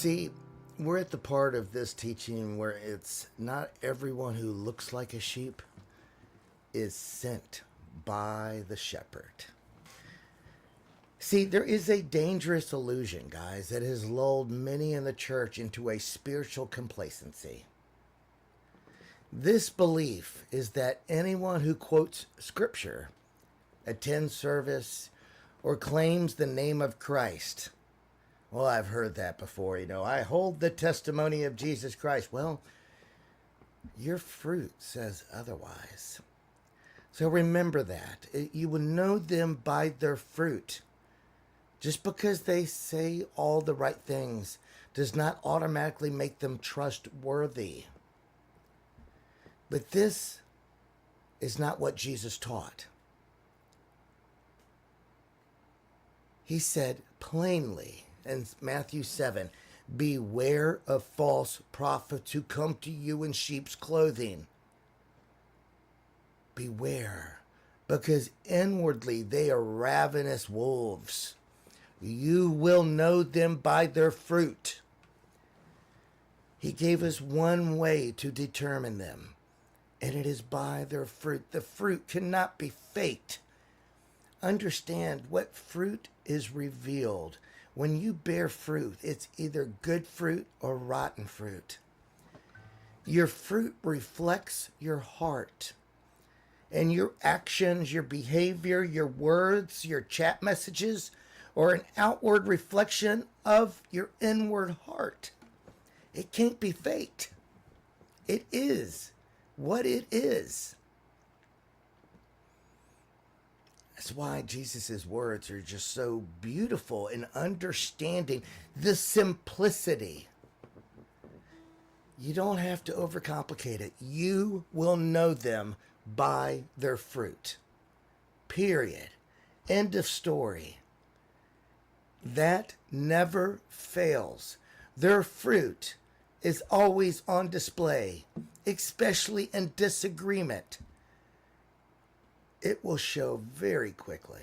See, we're at the part of this teaching where it's not everyone who looks like a sheep is sent by the shepherd. See, there is a dangerous illusion, guys, that has lulled many in the church into a spiritual complacency. This belief is that anyone who quotes scripture, attends service, or claims the name of Christ, well, I've heard that before, I hold the testimony of Jesus Christ. Well, your fruit says otherwise. So remember that. You will know them by their fruit. Just because they say all the right things does not automatically make them trustworthy. But this is not what Jesus taught. He said plainly in Matthew 7, beware of false prophets who come to you in sheep's clothing. Beware, because inwardly they are ravenous wolves. You will know them by their fruit. He gave us one way to determine them, and it is by their fruit. The fruit cannot be faked. Understand what fruit is revealed. When you bear fruit, it's either good fruit or rotten fruit. Your fruit reflects your heart. And your actions, your behavior, your words, your chat messages are an outward reflection of your inward heart. It can't be faked. It is what it is. That's why Jesus' words are just so beautiful in understanding the simplicity. You don't have to overcomplicate it. You will know them by their fruit. Period. End of story. That never fails. Their fruit is always on display, especially in disagreement. It will show very quickly.